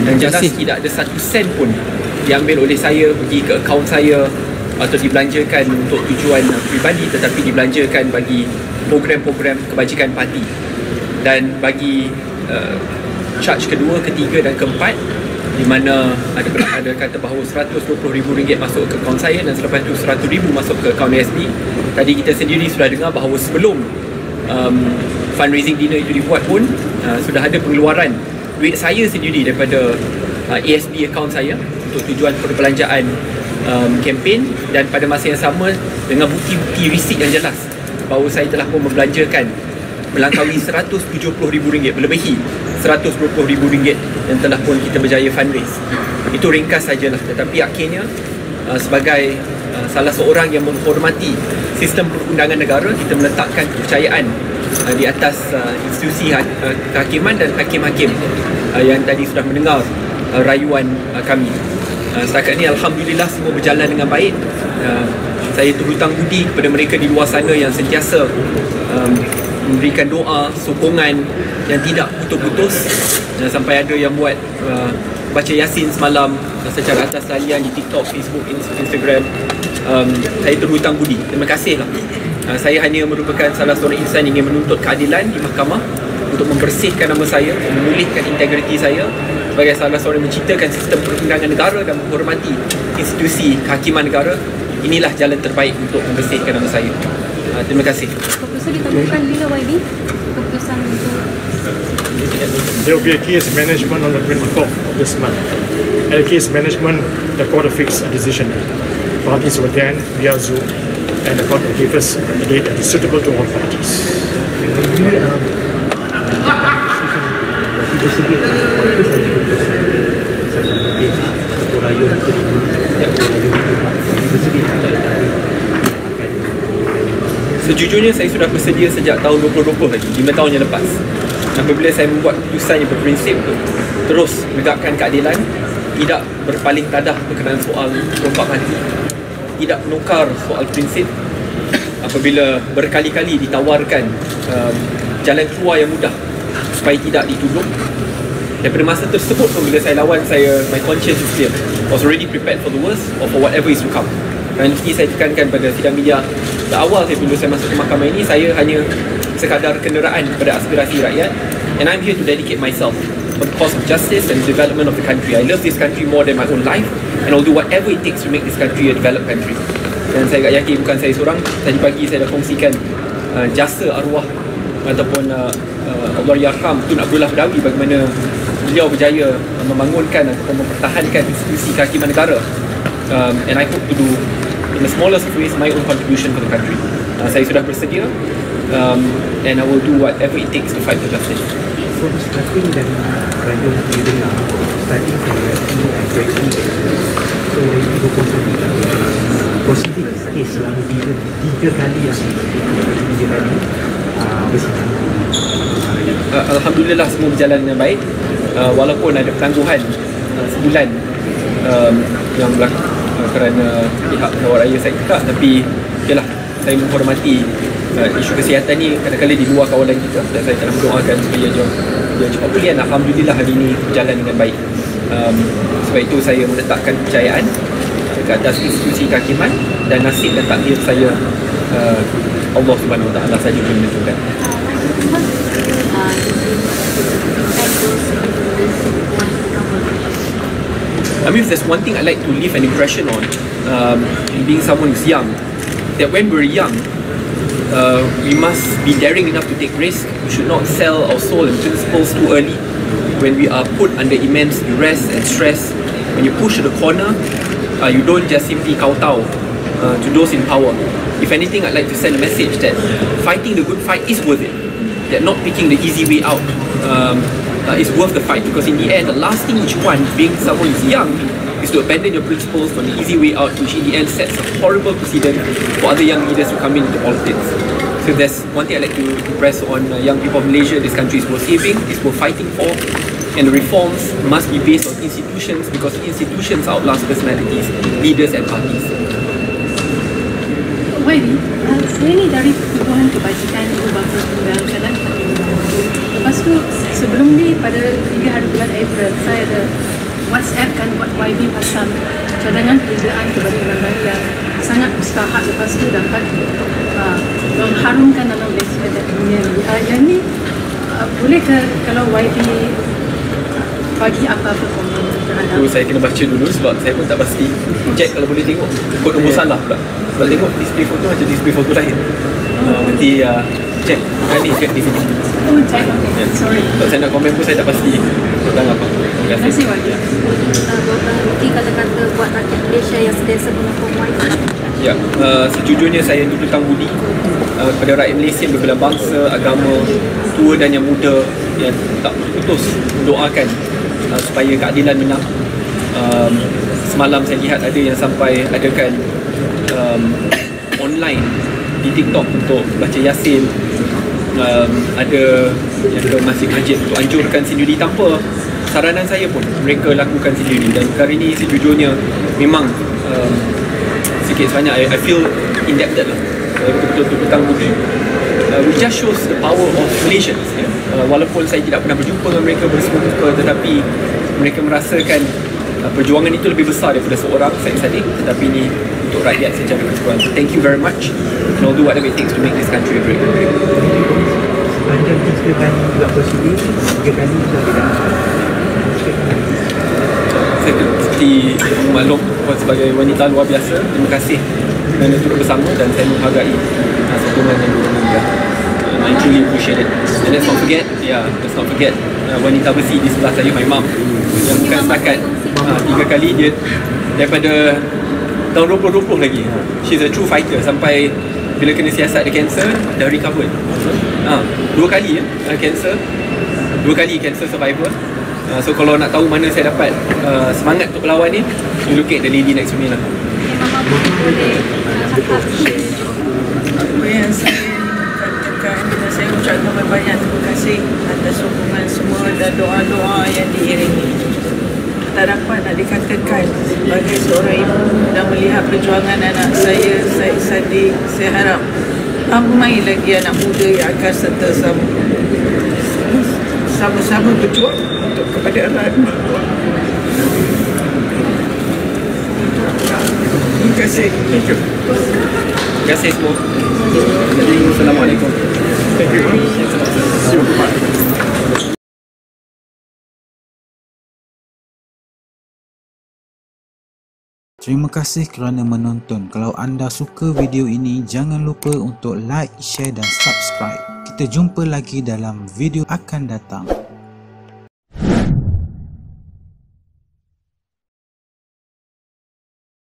Dan jelas tidak ada satu sen pun diambil oleh saya pergi ke akaun saya atau dibelanjakan untuk tujuan peribadi, tetapi dibelanjakan bagi program-program kebajikan parti. Dan bagi charge kedua, ketiga dan keempat, di mana ada kata bahawa RM120,000 masuk ke akaun saya dan selepas itu RM100,000 masuk ke akaun ASB. Tadi kita sendiri sudah dengar bahawa sebelum fundraising dinner itu dibuat pun sudah ada pengeluaran duit saya sendiri daripada ASB akaun saya untuk tujuan perbelanjaan kempen, dan pada masa yang sama dengan bukti-bukti resit yang jelas bahawa saya telah pun membelanjakan melangkaui RM170,000, melebihi RM120,000 yang telah pun kita berjaya fundraise. Itu ringkas sajalah, tetapi akhirnya sebagai salah seorang yang menghormati sistem perundangan negara, kita meletakkan kepercayaan di atas institusi kehakiman dan hakim-hakim yang tadi sudah mendengar rayuan kami. Setakat ini alhamdulillah semua berjalan dengan baik. Saya terhutang budi kepada mereka di luar sana yang sentiasa memberikan doa, sokongan yang tidak putus-putus, sampai ada yang buat baca Yasin semalam secara atas talian di TikTok, Facebook, Instagram. Saya terhutang budi. Terima kasihlah. Saya hanya merupakan salah seorang insan yang ingin menuntut keadilan di mahkamah untuk membersihkan nama saya, memulihkan integriti saya sebagai salah seorang yang menciptakan sistem perundangan negara dan menghormati institusi kehakiman negara. Inilah jalan terbaik untuk membersihkan nama saya. Terima kasih. Keputusan ditemukan bila YB? Keputusan untuk there will be a case management on the 24th of this month. At case management, the court will fix a decision. Parties will attend via Zoom, and the court will give us a date that is suitable to all parties. Sejujurnya saya sudah bersedia sejak tahun 2020 lagi, 5 tahun yang lepas. Apabila saya membuat keputusan yang berprinsip untuk terus menegakkan keadilan, tidak berpaling tadah berkenaan soal rompak mati, tidak menukar soal prinsip apabila berkali-kali ditawarkan jalan keluar yang mudah supaya tidak dituduh. Daripada masa tersebut pun, bila saya lawan, my conscience is clear. I was already prepared for the worst or for whatever is to come. Dan ini saya tekankan pada sidang media awal saya bila saya masuk ke mahkamah ini, saya hanya sekadar kenderaan pada aspirasi rakyat, and I'm here to dedicate myself for the cause of justice and development of the country. I love this country more than my own life, and I'll do whatever it takes to make this country a developed country. Dan saya yakin bukan saya seorang. Tadi pagi saya dah kongsikan jasa arwah ataupun Allah yarham Tun Abdullah Badawi, bagaimana beliau berjaya membangunkan ataupun mempertahankan institusi kehakiman negara, and I hope to do in the smallest ways my own contribution for the country. Saya sudah bersedia, and I will do whatever it takes to fight for justice. So, starting dari radio yang dengar, starting from rescue and breaking so dari 20 positif kes selama 3 kali yang dirani bersidang. Alhamdulillah semua berjalan dengan baik, walaupun ada penangguhan sebulan yang berlaku kerana pihak kawal raya saya kekak, tapi yalah, saya menghormati isu kesihatan ni kadang-kadang di luar kawalan kita, dan saya telah mendoakan supaya dia cepat pulih. Alhamdulillah hari ini berjalan dengan baik. Sebab itu saya meletakkan kepercayaan ke atas institusi kehakiman, dan nasib dan takdir saya Allah Subhanahu Wa Taala saja yang menentukan. I mean, if there's one thing I like to leave an impression on, being someone who's young, that when we're young, we must be daring enough to take risks. We should not sell our soul and principles too early. When we are put under immense duress and stress, when you push to the corner, you don't just simply kowtow to those in power. If anything, I'd like to send a message that fighting the good fight is worth it. That not picking the easy way out is worth the fight, because in the end, the last thing you want, being someone who's young, is to abandon your principles for the easy way out, which in the end sets a horrible precedent for other young leaders who come into politics. So there's one thing I'd like to impress on young people of Malaysia. This country is worth saving, it's worth fighting for, and the reforms must be based on institutions, because institutions outlast personalities, leaders and parties. YB, saya ni dari Pertubuhan Kebajikan Ibu Bangsa Tunggal Kelantan. Lepas tu sebelum ni pada 3 hari bulan April, saya ada WhatsApp kan buat YB pasal cadangan perniagaan kepada orang yang sangat mustahak, lepas tu dapat mengharumkan nama Malaysia dan dunia ni. Yang ni boleh ke kalau YB bagi apa-apa komen terhadap? Itu saya kena baca dulu sebab saya pun tak pasti. Check kalau boleh tengok kod nombor salah pula. Kalau tengok display foto macam display foto lain. Nanti check ni check di sini. Oh, check. Okay. Sorry. Kalau saya nak komen pun saya tak pasti tentang apa. Terima kasih. Bukti kata-kata buat rakyat Malaysia yang sentiasa menyokong YB. Ya, sejujurnya saya berhutang budi kepada rakyat Malaysia berbelah bangsa, agama, tua dan yang muda yang tak putus mendoakan supaya keadilan menang. Semalam saya lihat ada yang sampai adakan online di TikTok untuk baca Yasin. Ada yang ke masjid-masjid untuk anjurkan sendiri tanpa saranan saya pun mereka lakukan sendiri. Dan perkara ini sejujurnya memang sikit sebanyak I feel indebted lah. Betul-betul hutang budi. Which just shows the power of Malaysians. Walaupun saya tidak pernah berjumpa dengan mereka bersama-sama, tetapi mereka merasakan perjuangan itu lebih besar daripada seorang Syed Saddiq, tetapi ini untuk rakyat secara keseluruhan. Thank you very much, and I'll do whatever it takes to make this country a great country. Sepanjang 3 kali juga prosedur, 3 kali sudah tidak. Saya seperti maklum sebagai wanita luar biasa, terima kasih kerana turut bersama dan saya menghargai sokongan yang diberikan. I truly appreciate it. And let's not forget wanita besi di sebelah saya, my mum, yang bukan setakat 3 kali, dia daripada tahun 2020 lagi. She's a true fighter sampai bila kena siasat dia cancer, dah recovered. 2 kali cancer, 2 kali cancer survivor. So kalau nak tahu mana saya dapat semangat untuk melawan ni, you look at the lady next to me lah. Apa yang saya katakan, saya ucapkan banyak terima kasih atas sokongan semua dan doa-doa yang diiringi. Tak dapat nak dikatakan sebagai seorang ibu dan melihat perjuangan anak saya, Syed Saddiq. Saya harap ramai lagi anak muda yang akan serta sama-sama berjuang untuk kepada rakyat. Terima kasih. Thank you. Terima kasih semua. Assalamualaikum. Thank you. Terima kasih kerana menonton. Kalau anda suka video ini, jangan lupa untuk like, share dan subscribe. Kita jumpa lagi dalam video akan datang.